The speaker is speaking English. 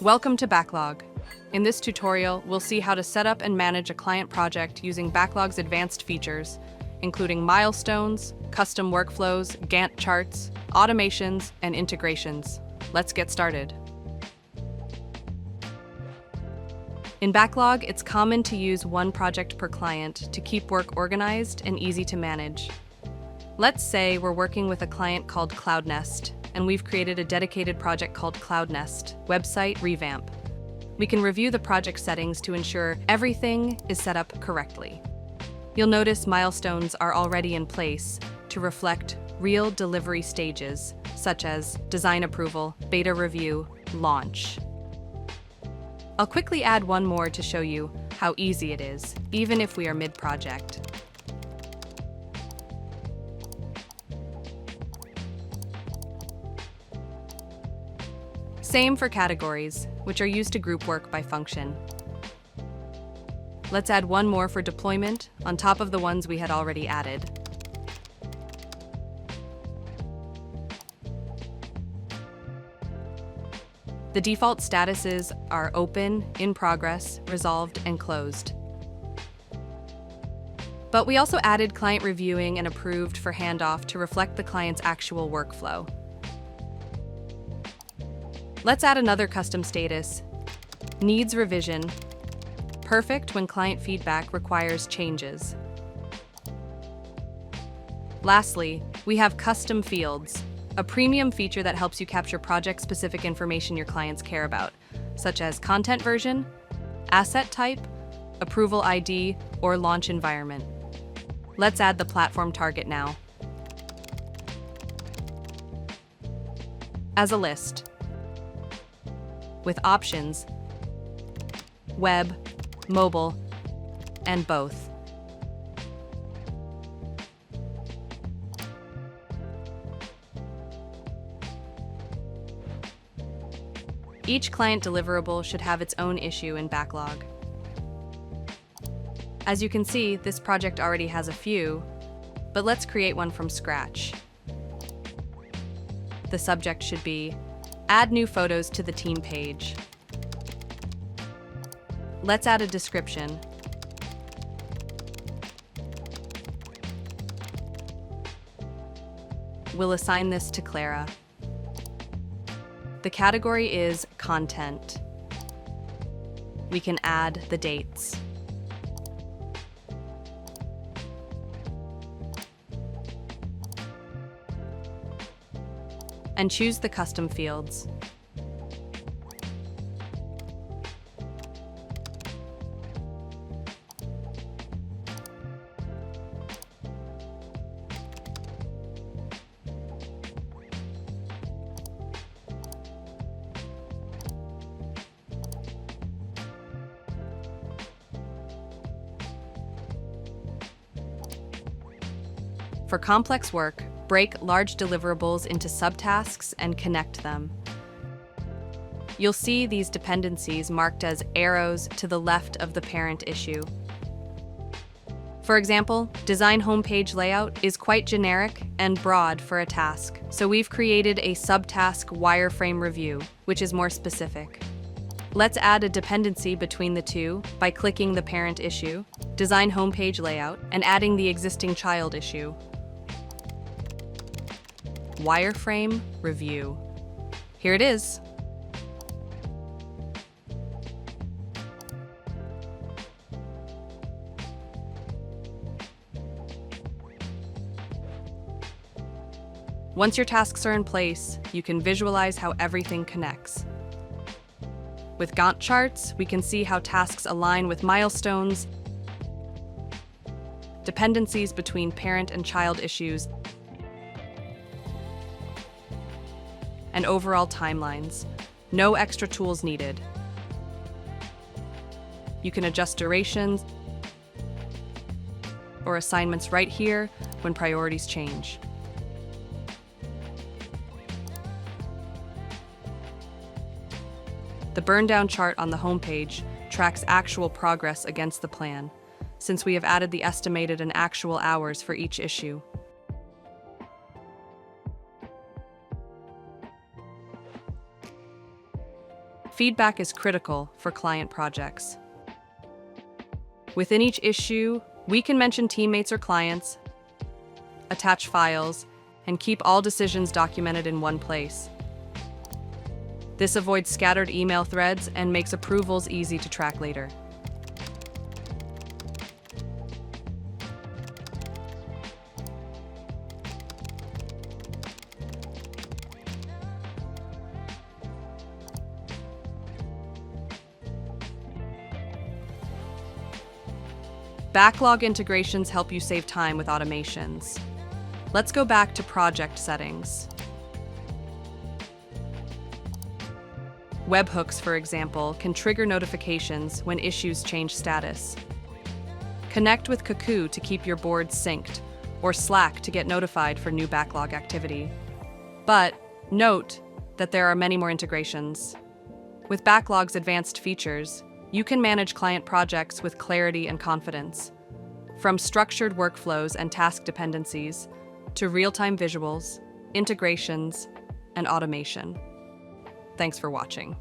Welcome to Backlog. In this tutorial, we'll see how to set up and manage a client project using Backlog's advanced features, including milestones, custom workflows, Gantt charts, automations, and integrations. Let's get started. In Backlog, it's common to use one project per client to keep work organized and easy to manage. Let's say we're working with a client called CloudNest, and we've created a dedicated project called CloudNest Website Revamp. We can review the project settings to ensure everything is set up correctly. You'll notice milestones are already in place to reflect real delivery stages, such as design approval, beta review, launch. I'll quickly add one more to show you how easy it is, even if we are mid-project. Same for categories, which are used to group work by function. Let's add one more for deployment on top of the ones we had already added. The default statuses are open, in progress, resolved, and closed. But we also added client reviewing and approved for handoff to reflect the client's actual workflow. Let's add another custom status, needs revision, perfect when client feedback requires changes. Lastly, we have custom fields, a premium feature that helps you capture project-specific information your clients care about, such as content version, asset type, approval ID, or launch environment. Let's add the platform target now. As a list, with options, web, mobile, and both. Each client deliverable should have its own issue in Backlog. As you can see, this project already has a few, but let's create one from scratch. The subject should be add new photos to the team page. Let's add a description. We'll assign this to Clara. The category is content. We can add the dates. And choose the custom fields. For complex work, break large deliverables into subtasks and connect them. You'll see these dependencies marked as arrows to the left of the parent issue. For example, design homepage layout is quite generic and broad for a task, so we've created a subtask wireframe review, which is more specific. Let's add a dependency between the two by clicking the parent issue, design homepage layout, and adding the existing child issue. Wireframe review. Here it is. Once your tasks are in place, you can visualize how everything connects. With Gantt charts, we can see how tasks align with milestones, dependencies between parent and child issues, and overall timelines. No extra tools needed. You can adjust durations or assignments right here when priorities change. The Burndown chart on the homepage tracks actual progress against the plan, since we have added the estimated and actual hours for each issue. Feedback is critical for client projects. Within each issue, we can mention teammates or clients, attach files, and keep all decisions documented in one place. This avoids scattered email threads and makes approvals easy to track later. Backlog integrations help you save time with automations. Let's go back to project settings. Webhooks, for example, can trigger notifications when issues change status. Connect with Cuckoo to keep your boards synced, or Slack to get notified for new backlog activity. But note that there are many more integrations. With Backlog's advanced features, you can manage client projects with clarity and confidence. From structured workflows and task dependencies to real-time visuals, integrations, and automation. Thanks for watching.